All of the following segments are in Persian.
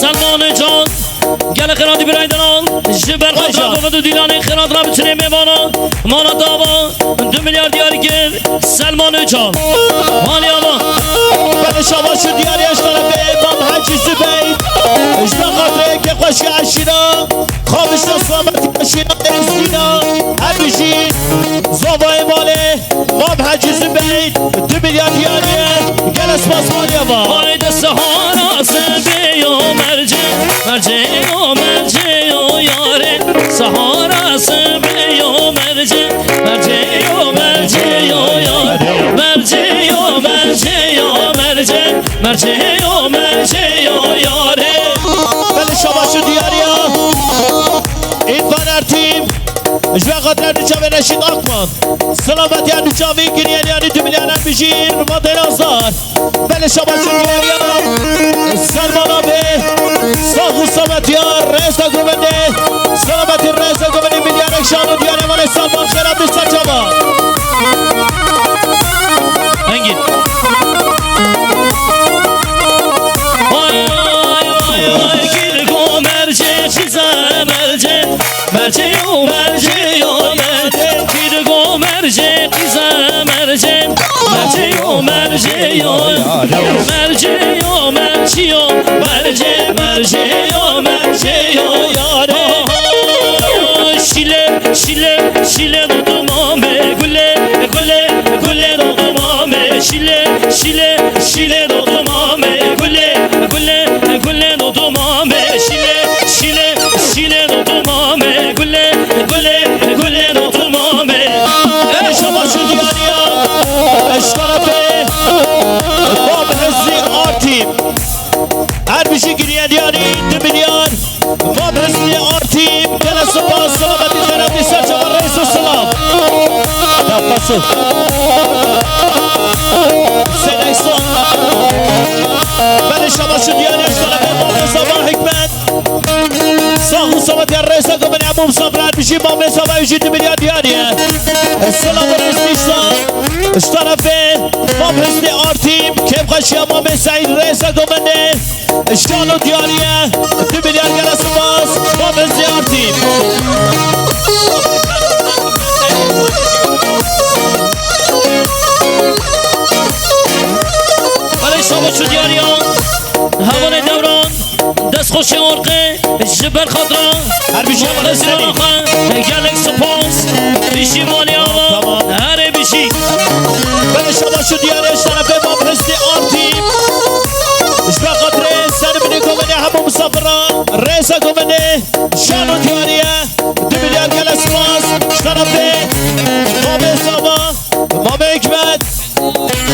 سلمان جان گل خیراتی برایدنان جبر خود را بود دیلان خیرات را بچنه میوانان مانا داوا 2 میلیارد دیاری که سلمان جان مالی آبا بله شما شو دیاری اشتانه به امام حجی زبید اجنا خاطره که خوشی عشیرا خوابش را سلامتی عشیرا ارزینا هر بشید زوای ماله امام حجی زبید 2 میلیارد دیاریه گل اسپاس مالی آبا های سهارا سبیو مرجه و مرجه و یاره سهارا سبیو مرجه و مرجه و یاره مرجه و مرجه و یاره بله شما شو دیاری ها این بانر تیم اجبه خاطر نجاوه نشید آقمان سلامتی ها نجاوه گریلی ها 2 میلیارد بشیر مادر آزار بله شما شو دیاری ها سلمان آبه ساخو سلامتی ها رئیس دا گوبنده سلامتی رئیس دا گوبنده میلیارد شانو دیاری مال سلمان خیرات بستر جاما هنگید مرجه و مرجه و مرجه پیرگو مرجه قیزه مرجه مرجه و مرجه و مرجه و مرجه و مرجه مرجه و مرجه و یاره شیله شیله شیله دو مامه گله گله گله دو مامه شیله شیله شیله دو مامه گله گله گله دو مامه شیله شیله شیله دو مامه گله گله گله دو مامه شما شو دیاری ها اشترفه باب حزی آرتیم هر بشی گریه دیاری 2 میلیارد باب حزی آرتیم گل سپاس سلامتی خیراتی سرجوان رئیس و سلام دفاسو سنیسان بله شما شو دیاری اشترفه باب زبان حکمت ساخو سلامتی رئیس گمانی عموم صبران بشی باب زبان 2 میلیارد دیاریه سلام رئیس نیستان اشترفه باب حزی آرتیم کم خشی امام سعید رئیس گمانده اشتانو دیاریه 2 میلیارد گل سپاس باب حزی آرتیم ولی شما شو دیاری ها هوان دوران دست خوش ارقه جبر خضرا هر بیشی مال زیران خان گلک سپاس بیشی مالی آوا هر بیشی بله شما شو دیاری اشترفه باب حزی آرتیم اشبه خاطره سر بینی گمانی همون مسافران رئیس گمانی شانو دیاریه 2 میلیارد گل اسپاس اشترفه باب زبا باب حکمت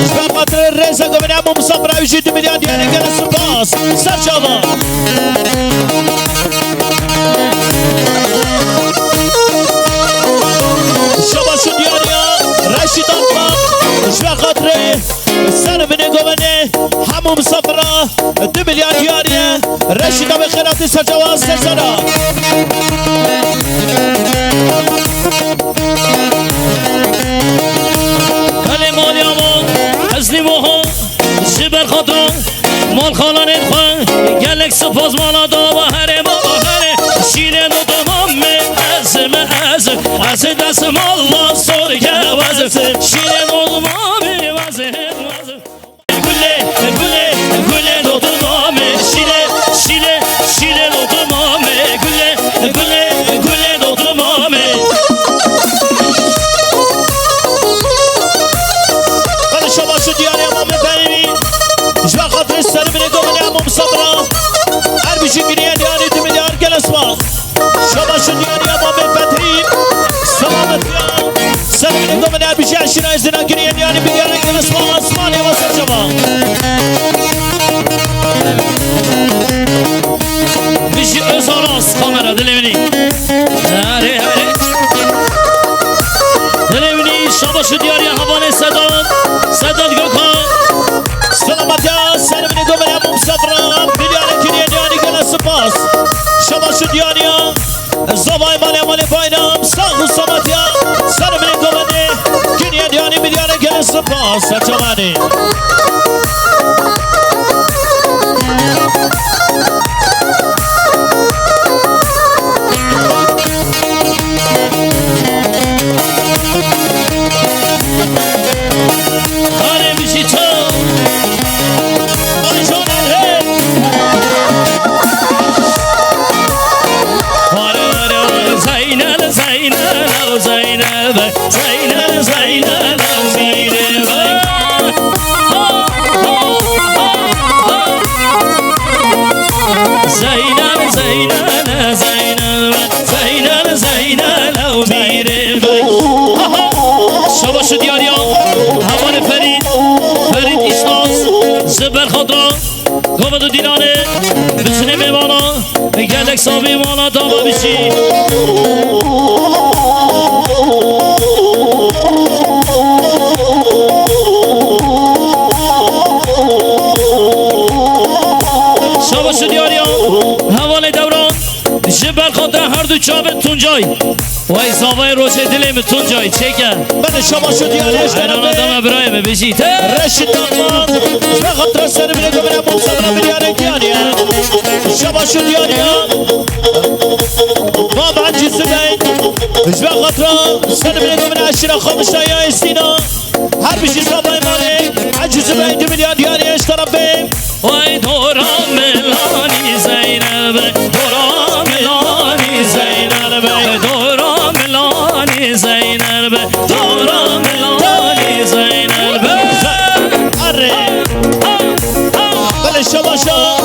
اشبه خاطره رئیس گمانی همون مسافران 2 میلیارد دیاری گل اسپاس سرچاوا شما شو دیاری ها رشید آقا اشبه خاطره سر بینی گمانی همون مسافران 2 میلیارد دیاریه رشید آب خیراتی سرجوان سرزارا ولی مالی آوا حزنی موها جبر خضرا مال خالان خواه گلک سپاس مالا داوا هره بابا هره شیره دو مامه از دست مالا سرگه وزه شیره دو مامه وزه گله گله گله دو مامه شیره شیره شیره دو مامه گله گله گله دو مامه ولی شما شو دیاری امام بریمی جوا خاطر سر بینی گمانی امام صبرا هر بیشی گریه دیاری 2 میلیارد گل اسپاس شما شو دیاری امام بطریم سلامتی ها سر بینی گمانی هر بیشی عشیره ازینا گریه دیاری 2 میلیارد گل اسپاس مالی و سرجوان بیشی ازاراس کامرا دلمینی هره هره دلمینی شما شو دیاری هوان صداد گوکان سلامتی ها سر بینی گمانی امام صبرا میلیارد گریه دیاری گل سپاس شما شو دیاری ها زبای مالی پاینام ساخو سلامتی ها سر بینی گمانی گریه دیاری میلیارد گل سپاس سرجوانی زبر خطرا گفت و دیرانه بسنه میوانا گلک صابی مالا داما بشی شاباش دیاریا حوال دوران جبر خاطر هر دو چاوه تونجای وای زاوای روشه دلیم تونجای چه کرد من شاباش دیاریش ایران آدم برای ببیشی رشید دامان و خاطر سر بینه که برم مصابرم بیاره دیاریا شاباش دیاریا ما بعد زبید و خاطر سر بینه که برم اشیرا خامشتایی های سینا هر بیشی زبای مانه عجز زبید 2 میلیارد دیاریش طرف بیم وای دورا ملانی زینب دورا ملانی زینب دورا ملانی زینب دورا ملانی زینب اره بله شباشا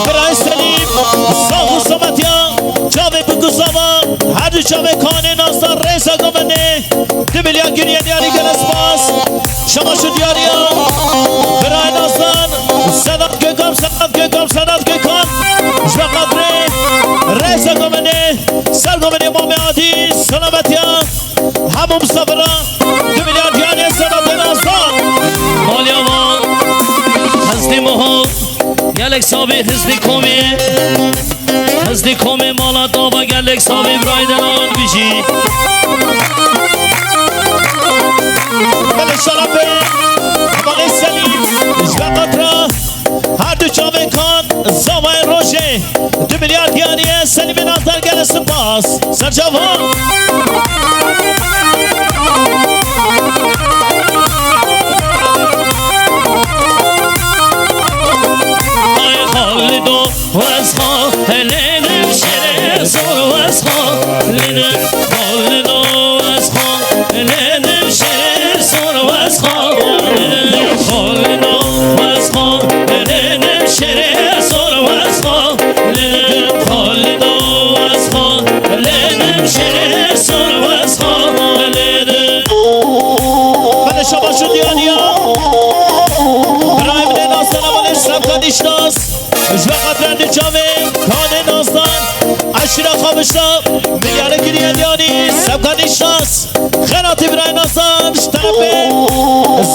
برای سلیم ساق و سمتیا چاوه بگو ساوا هر دو چاوه کانه ناستان ریسا گمنه 2 میلیارد گریه دیاری گل اسپاس شباشو دیاریا برای ناستان صدات که کام صدات که کام جبه قدره ریسا گمنه سر گمنه مام عادی سلامتیا همون سفرا 2 میلیارد دیاری صدات ناستان مالیا ما هزدی مها گلک صابی هزدی کومی هزدی کومی مالا دابا گلک صابی برای دلان بیشی بله شرفه باقی سلیم جبه قطره هر دو چاوه کان زامای روشه 2 میلیارد دیانیه سلیم نازدار گل سپاس سرجاوان آی خالدو واس خالدم شره زور واس خالدم خالدو واس خالدم شره زور واس خالدم خالدو واس خالدم شره زور واس خالدم خالدو واس خالدم شره زور واس خالدم بله شباشو دیانیا برای من ناستان اولش سبکانیشناس جبه قطره دو چاوه کان ناستان اشیرا خوابشتا میلیاره گریه دیانی سبکانیشناس خیراتی برای ناستان طرف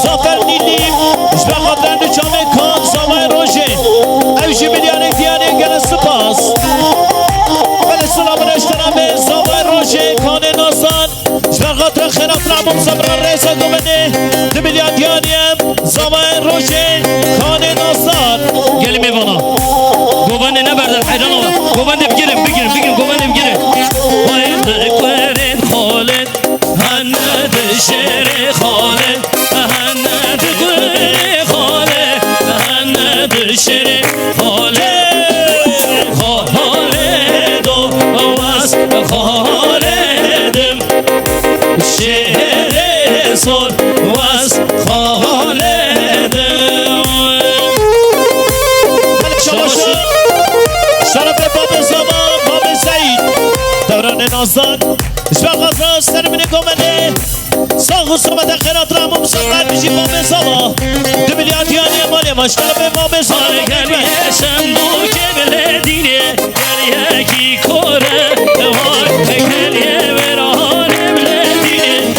زافر نیلی جبه قطره دو چاوه کان زامای روشه اوشی میلیاره دیانی گل سپاس بله سلام رشترم زامای روشه کان ناستان جبه قطره خیرات رموم سبران ریسا گمنه 2 میلیارد دیانیم زامای روشه کان ناستان گلی میوانا گوانه نبردن حیران آقا گوانه بگیرم گوانه بگیرم وای بکورین خالد هند شیر خالد هند گوری خالد هند شیر خالد خالد و واس خالدم شیر سر واس خالدم شباشو شرف باب زمان باب سعید دوران نازدان جبه غزرا سر من گمنه ساق و سمت خیرات رحموم سمت بیشی باب زمان 2 میلیارد دیانی مالی ما شرف باب زمان گریشم دو که بلدینه گریه کوره وای گریه ورانه بلدینه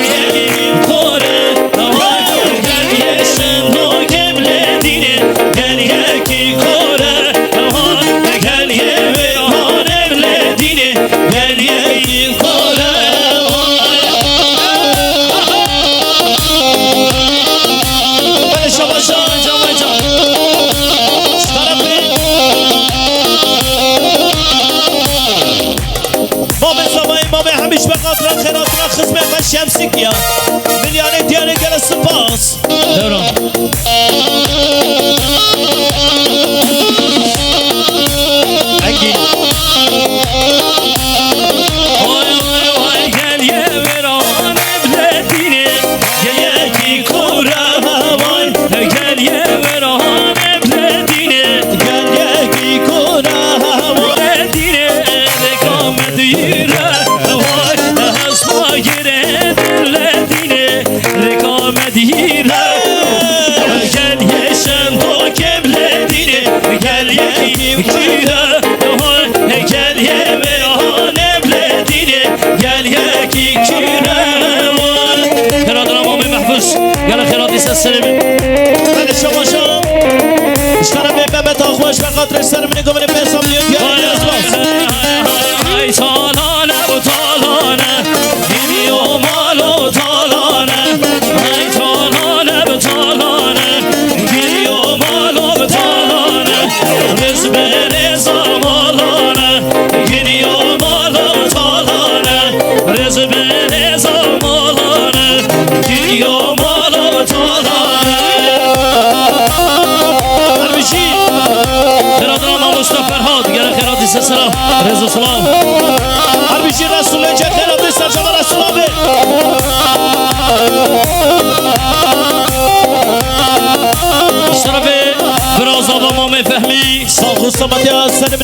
گریه کوره وای گریشم دو که بلدینه گریه کوره وای گریه ورانه بلدینه گریه کوره بله شباشا باب همیش به قطره خیرات را خزمه و شمسی کیا میلیانه دیانه گل سپاس دوران اگی وای وای وای گریه ورانه بلدینه گریه کوره وای گریه ورانه بلدینه گریه کوره بلدینه رکام دیره وای هسما گیره kire gel yeme hanemle dine gel yeki kire Kıradına mami mahfuz gel kıradı seslerimi Ben şamaşam İşkara bir Mehmet Akbaş ve Kadri Sermini Gömeni Pesam diyor diğer yazmaz Ay talane bu talane gidiyor malo talane Ay talane bu talane gidiyor malo bu talane Biz beni zamalane gidiyor malo talane Biz beni zamalane gidiyor malo talane Ermişi Kıradına Mustafa Ferhat gel kıradı selam Rezu selam Ermişi Resulü Cekher Abdü Sercama Resul abi İşte Rabbi biraz adamı fehmi Sağ ol Samat ya seni